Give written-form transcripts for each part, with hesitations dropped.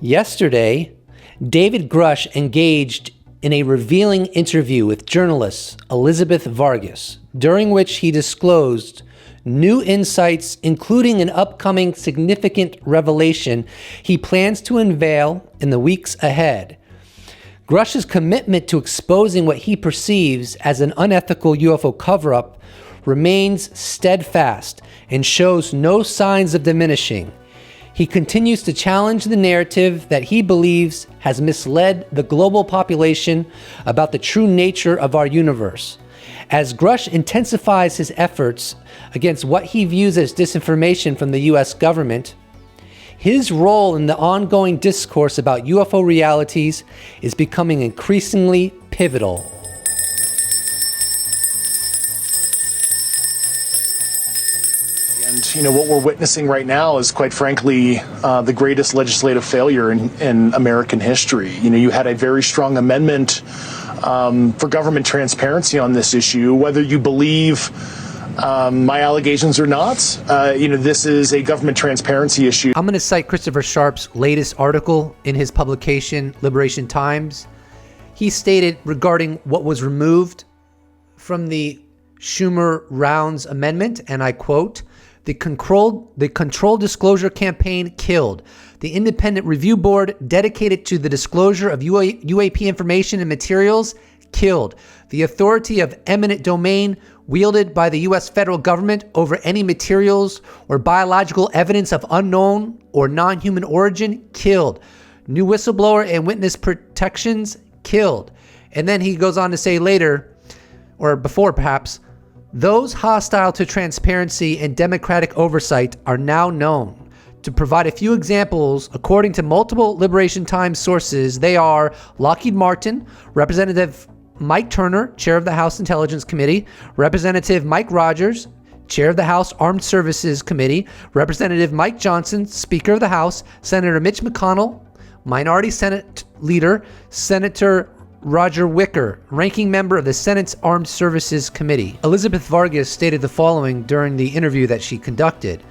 Yesterday, David Grusch engaged in a revealing interview with journalist Elizabeth Vargas, during which he disclosed new insights, including an upcoming significant revelation he plans to unveil in the weeks ahead. Grusch's commitment to exposing what he perceives as an unethical UFO cover-up remains steadfast and shows no signs of diminishing. He continues to challenge the narrative that he believes has misled the global population about the true nature of our universe. As Grusch intensifies his efforts against what he views as disinformation from the U.S. government, his role in the ongoing discourse about UFO realities is becoming increasingly pivotal. And, what we're witnessing right now is, quite frankly, the greatest legislative failure in American history. You had a very strong amendment for government transparency on this issue. Whether you believe my allegations or not, this is a government transparency issue. I'm going to cite Christopher Sharp's latest article in his publication, Liberation Times. He stated regarding what was removed from the Schumer-Rounds amendment, and I quote, the controlled disclosure campaign killed. The independent review board dedicated to the disclosure of UAP information and materials killed. The authority of eminent domain wielded by the U.S. federal government over any materials or biological evidence of unknown or non-human origin killed. New whistleblower and witness protections killed. And then he goes on to say later, or before perhaps, those hostile to transparency and democratic oversight are now known. To provide a few examples, according to multiple Liberation Times sources, they are Lockheed Martin, Representative Mike Turner, Chair of the House Intelligence Committee, Representative Mike Rogers, Chair of the House Armed Services Committee, Representative Mike Johnson, Speaker of the House, Senator Mitch McConnell, Minority Senate Leader, Senator Roger Wicker, ranking member of the Senate's Armed Services Committee. Elizabeth Vargas stated the following during the interview that she conducted.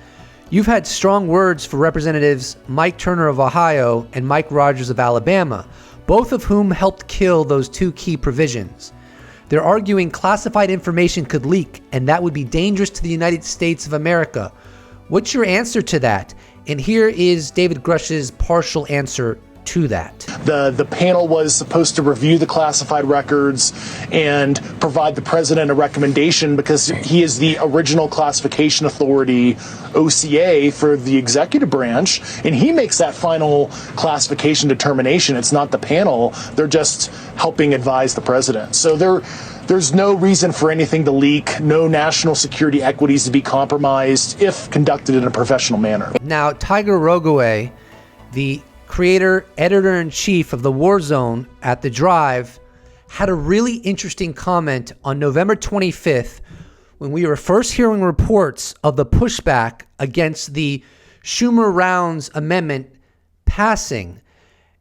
You've had strong words for Representatives Mike Turner of Ohio and Mike Rogers of Alabama, both of whom helped kill those two key provisions. They're arguing classified information could leak, and that would be dangerous to the United States of America. What's your answer to that? And here is David Grusch's partial answer to that. The panel was supposed to review the classified records and provide the president a recommendation because he is the original classification authority, OCA, for the executive branch, and he makes that final classification determination. It's not the panel. They're just helping advise the president. So there's no reason for anything to leak, no national security equities to be compromised if conducted in a professional manner. Now, Tiger Rogoway, the creator, editor-in-chief of the War Zone at The Drive, had a really interesting comment on November 25th when we were first hearing reports of the pushback against the Schumer-Rounds amendment passing.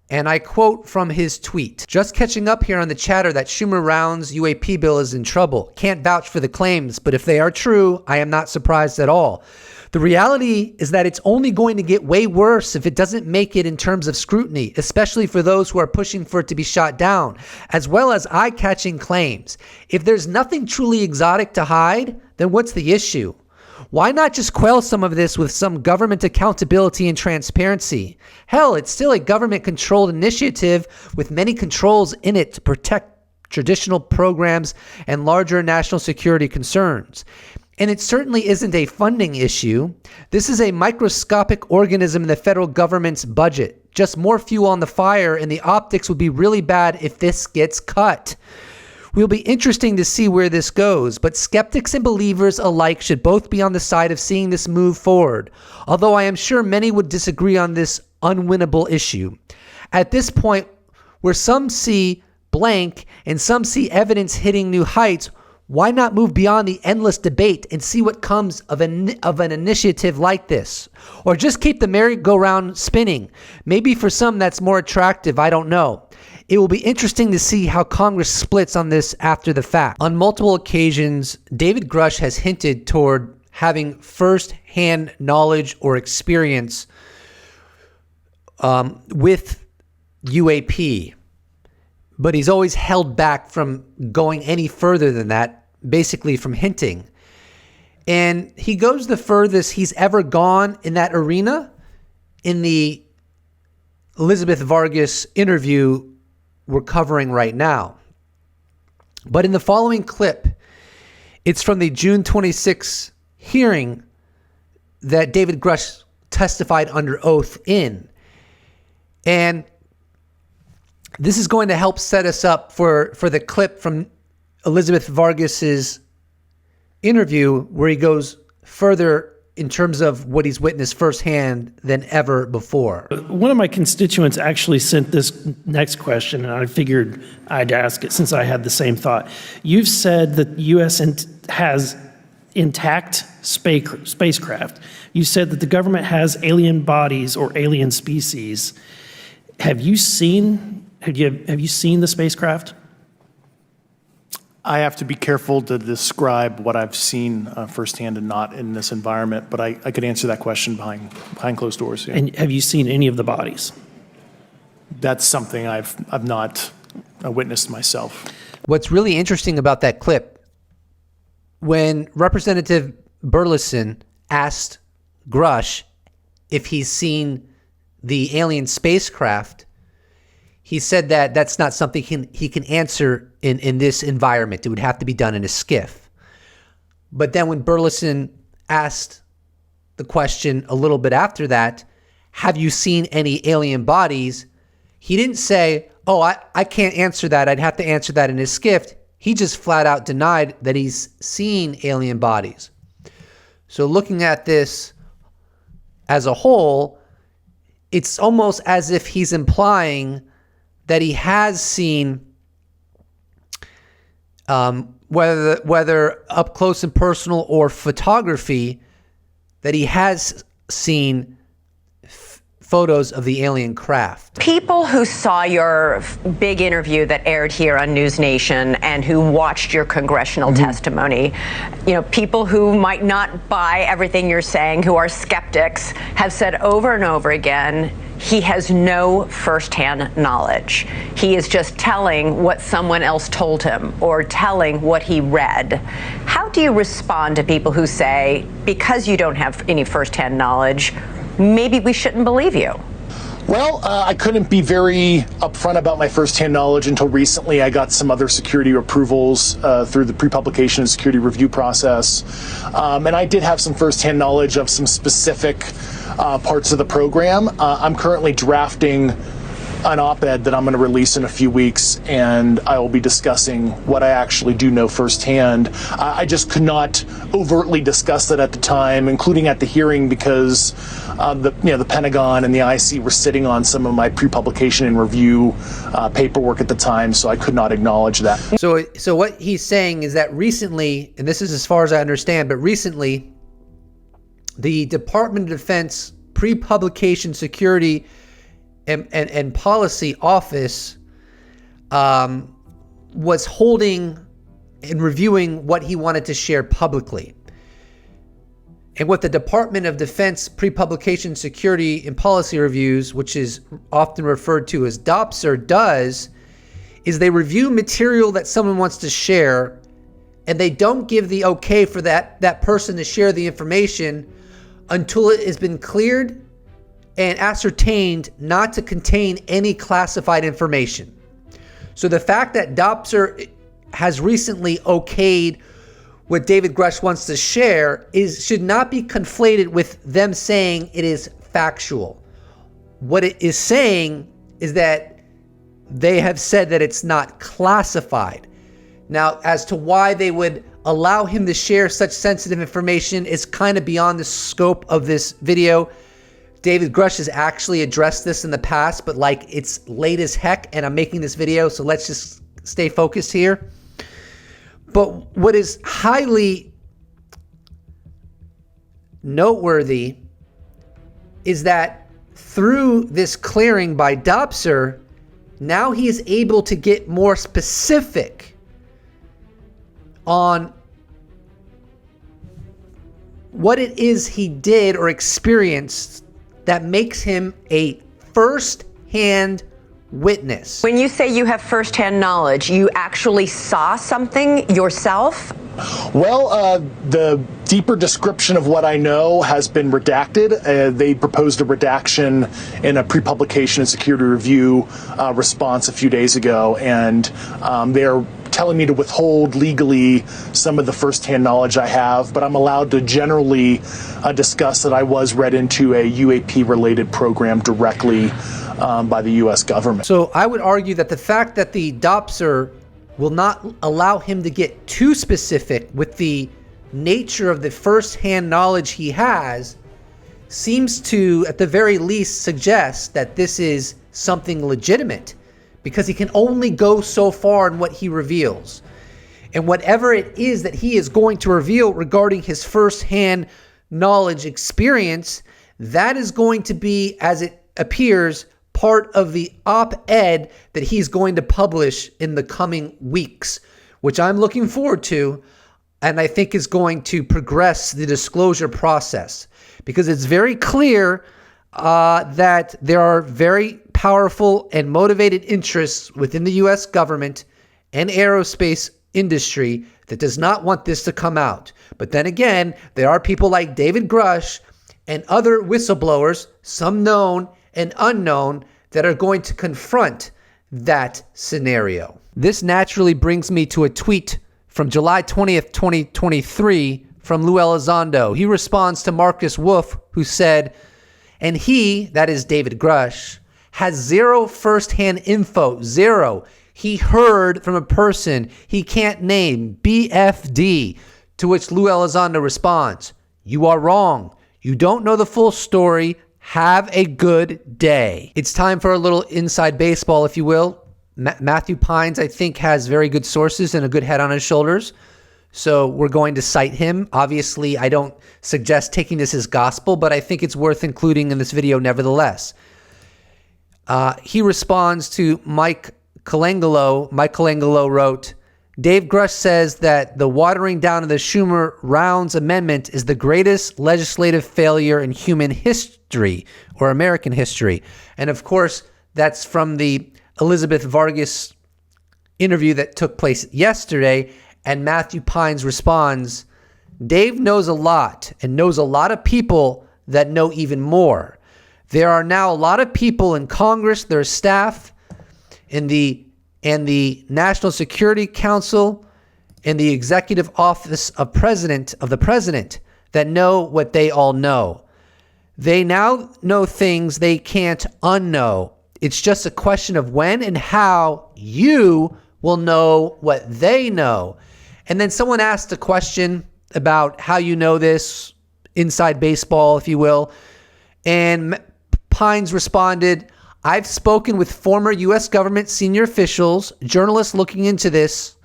And I quote from his tweet, just catching up here on the chatter that Schumer-Rounds UAP bill is in trouble. Can't vouch for the claims, but if they are true, I am not surprised at all. The reality is that it's only going to get way worse if it doesn't make it in terms of scrutiny, especially for those who are pushing for it to be shot down, as well as eye-catching claims. If there's nothing truly exotic to hide, then what's the issue? Why not just quell some of this with some government accountability and transparency? Hell, it's still a government-controlled initiative with many controls in it to protect traditional programs and larger national security concerns. And it certainly isn't a funding issue. This is a microscopic organism in the federal government's budget. Just more fuel on the fire, and the optics would be really bad if this gets cut. Will be interesting to see where this goes, but skeptics and believers alike should both be on the side of seeing this move forward, although I am sure many would disagree on this unwinnable issue. At this point, where some see blank and some see evidence hitting new heights, why not move beyond the endless debate and see what comes of an initiative like this? Or just keep the merry-go-round spinning. Maybe for some that's more attractive, I don't know. It will be interesting to see how Congress splits on this after the fact. On multiple occasions, David Grusch has hinted toward having first-hand knowledge or experience with UAP, but he's always held back from going any further than that, basically from hinting. And he goes the furthest he's ever gone in that arena in the Elizabeth Vargas interview we're covering right now. But in the following clip, it's from the June 26th hearing that David Grusch testified under oath in. And this is going to help set us up for the clip from Elizabeth Vargas's interview, where he goes further in terms of what he's witnessed firsthand than ever before. One of my constituents actually sent this next question, and I figured I'd ask it since I had the same thought. You've said that the U.S. has intact spacecraft. You said that the government has alien bodies or alien species. Have you seen the spacecraft? I have to be careful to describe what I've seen firsthand and not in this environment, but I could answer that question behind closed doors. Yeah. And have you seen any of the bodies? That's something I've not witnessed myself. What's really interesting about that clip, when Representative Burleson asked Grusch if he's seen the alien spacecraft, he said that that's not something he can answer in this environment. It would have to be done in a skiff. But then when Burleson asked the question a little bit after that, have you seen any alien bodies? He didn't say, oh, I can't answer that. I'd have to answer that in a skiff. He just flat out denied that he's seen alien bodies. So looking at this as a whole, it's almost as if he's implying that he has seen, whether up close and personal or photography, that he has seen photos of the alien craft. People who saw your big interview that aired here on News Nation and who watched your congressional testimony, people who might not buy everything you're saying, who are skeptics, have said over and over again, he has no firsthand knowledge. He is just telling what someone else told him or telling what he read. How do you respond to people who say, because you don't have any firsthand knowledge, maybe we shouldn't believe you? Well, I couldn't be very upfront about my firsthand knowledge until recently. I got some other security approvals through the pre-publication and security review process. And I did have some firsthand knowledge of some specific parts of the program. I'm currently drafting an op-ed that I'm going to release in a few weeks, and I will be discussing what I actually do know firsthand. I just could not overtly discuss that at the time, including at the hearing, because the Pentagon and the IC were sitting on some of my pre-publication and review paperwork at the time, so I could not acknowledge that. So what he's saying is that recently, and this is as far as I understand, but recently, the Department of Defense pre-publication security and policy office was holding and reviewing what he wanted to share publicly. And what the Department of Defense pre-publication security and policy reviews, which is often referred to as DOPSR, does is they review material that someone wants to share, and they don't give the okay for that person to share the information until it has been cleared and ascertained not to contain any classified information. So the fact that DOPSR has recently okayed what David Grusch wants to share should not be conflated with them saying it is factual. What it is saying is that they have said that it's not classified. Now, as to why they would allow him to share such sensitive information is kind of beyond the scope of this video. David Grusch has actually addressed this in the past, but it's late as heck, and I'm making this video, so let's just stay focused here. But what is highly noteworthy is that through this clearing by DOPSR, now he is able to get more specific on what it is he did or experienced that makes him a first-hand witness. When you say you have firsthand knowledge, you actually saw something yourself? Well, the deeper description of what I know has been redacted. They proposed a redaction in a pre-publication and security review response a few days ago, and they're telling me to withhold legally some of the firsthand knowledge I have, but I'm allowed to generally discuss that I was read into a UAP-related program directly by the U.S. government. So I would argue that the fact that the DOPSR will not allow him to get too specific with the nature of the first-hand knowledge he has seems to, at the very least, suggest that this is something legitimate, because he can only go so far in what he reveals. And whatever it is that he is going to reveal regarding his first-hand knowledge experience, that is going to be, as it appears, part of the op-ed that he's going to publish in the coming weeks, which I'm looking forward to, and I think is going to progress the disclosure process, because it's very clear that there are very powerful and motivated interests within the U.S. government and aerospace industry that does not want this to come out. But then again, there are people like David Grusch and other whistleblowers, some known and unknown, that are going to confront that scenario. This naturally brings me to a tweet from July 20th, 2023 from Lou Elizondo. He responds to Marcus Wolf, who said, and he, that is David Grusch, has zero firsthand info, zero. He heard from a person he can't name, BFD, to which Lou Elizondo responds, you are wrong. You don't know the full story. Have a good day. It's time for a little inside baseball, if you will. Matthew Pines, I think, has very good sources and a good head on his shoulders. So we're going to cite him. Obviously, I don't suggest taking this as gospel, but I think it's worth including in this video nevertheless. He responds to Mike Colangelo. Mike Colangelo wrote, Dave Grusch says that the watering down of the Schumer-Rounds amendment is the greatest legislative failure in human history, or American history. And of course, that's from the Elizabeth Vargas interview that took place yesterday. And Matthew Pines responds, Dave knows a lot and knows a lot of people that know even more. There are now a lot of people in Congress, their staff, and the National Security Council, and the Executive Office of the President that know what they all know. They now know things they can't unknow. It's just a question of when and how you will know what they know. And then someone asked a question about how you know this, inside baseball, if you will. And Pines responded, I've spoken with former U.S. government senior officials, journalists looking into this,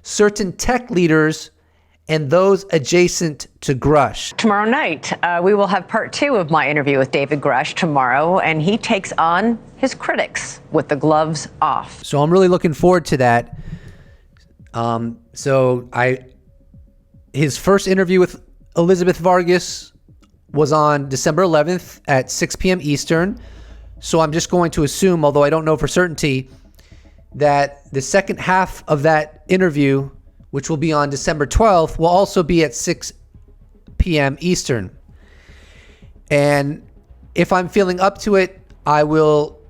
certain tech leaders, and those adjacent to Grusch. Tomorrow night, we will have part 2 of my interview with David Grusch tomorrow, and he takes on his critics with the gloves off. So I'm really looking forward to that. His first interview with Elizabeth Vargas was on December 11th at 6 p.m. Eastern. So I'm just going to assume, although I don't know for certainty, that the second half of that interview, which will be on December 12th, will also be at 6 p.m. Eastern. And if I'm feeling up to it, I will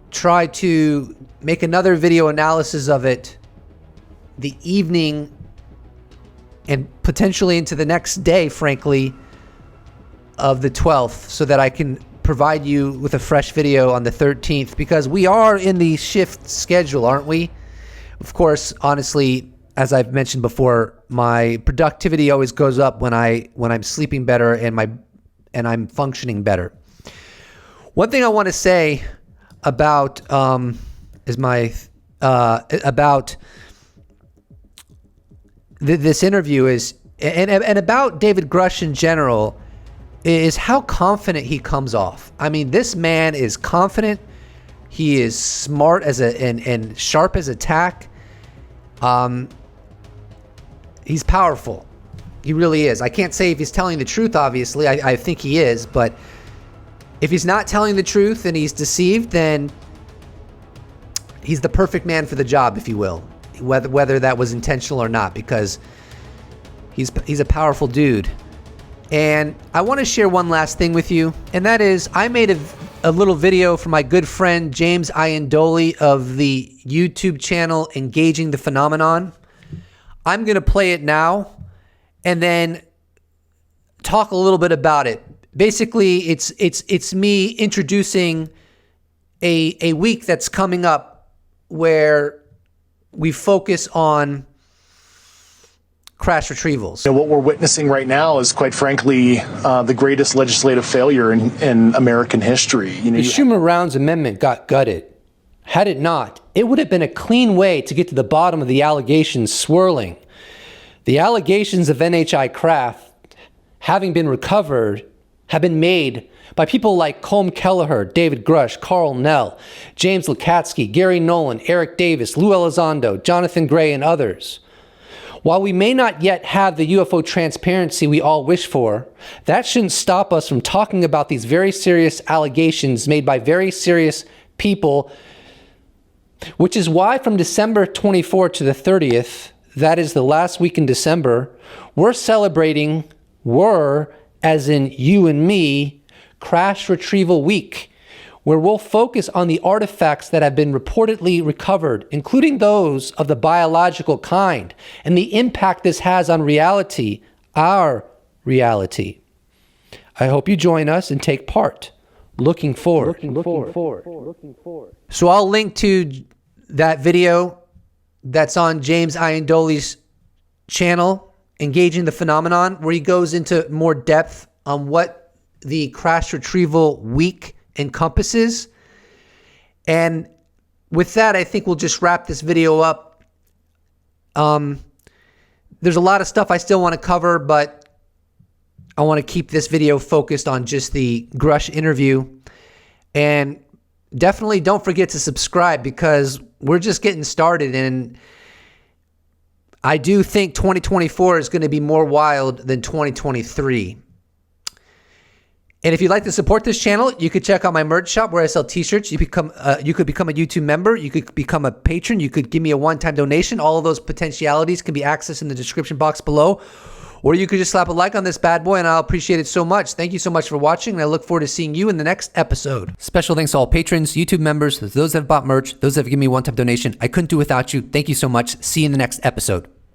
try to make another video analysis of it the evening and potentially into the next day, frankly, of the 12th, so that I can provide you with a fresh video on the 13th, because we are in the shift schedule, aren't we? Of course, honestly, as I've mentioned before, my productivity always goes up when I'm sleeping better and I'm functioning better. One thing I want to say about this interview is, and about David Grusch in general, is how confident he comes off. I mean, this man is confident. He is smart and sharp as a tack. He's powerful. He really is. I can't say if he's telling the truth, obviously. I think he is, but If he's not telling the truth and he's deceived, then he's the perfect man for the job, if you will, whether that was intentional or not, because he's a powerful dude. And I want to share one last thing with you, and that is I made a little video for my good friend James Iandoli of the YouTube channel Engaging the Phenomenon. I'm going to play it now and then talk a little bit about it. Basically, it's me introducing a week that's coming up where we focus on crash retrievals. What we're witnessing right now is, quite frankly, the greatest legislative failure in American history. The Schumer-Rounds Amendment got gutted. Had it not, it would have been a clean way to get to the bottom of the allegations swirling. The allegations of NHI craft having been recovered have been made by people like Colm Kelleher, David Grusch, Carl Nell, James Lukatsky, Gary Nolan, Eric Davis, Lou Elizondo, Jonathan Gray, and others. While we may not yet have the UFO transparency we all wish for, that shouldn't stop us from talking about these very serious allegations made by very serious people, which is why from December 24th to the 30th, that is the last week in December, we're celebrating, as in you and me, Crash Retrieval Week, where we'll focus on the artifacts that have been reportedly recovered, including those of the biological kind, and the impact this has on reality, our reality. I hope you join us and take part. Looking forward. So I'll link to that video that's on James Iandoli's channel, Engaging the Phenomenon, where he goes into more depth on what the Crash Retrieval Week encompasses. And with that, I think we'll just wrap this video up. There's a lot of stuff I still want to cover, but I want to keep this video focused on just the Grusch interview. And definitely don't forget to subscribe, because we're just getting started, and I do think 2024 is going to be more wild than 2023. And if you'd like to support this channel, you could check out my merch shop where I sell t-shirts. You could become a YouTube member. You could become a patron. You could give me a one-time donation. All of those potentialities can be accessed in the description box below. Or you could just slap a like on this bad boy, and I'll appreciate it so much. Thank you so much for watching, and I look forward to seeing you in the next episode. Special thanks to all patrons, YouTube members, those that have bought merch, those that have given me a one-time donation. I couldn't do without you. Thank you so much. See you in the next episode.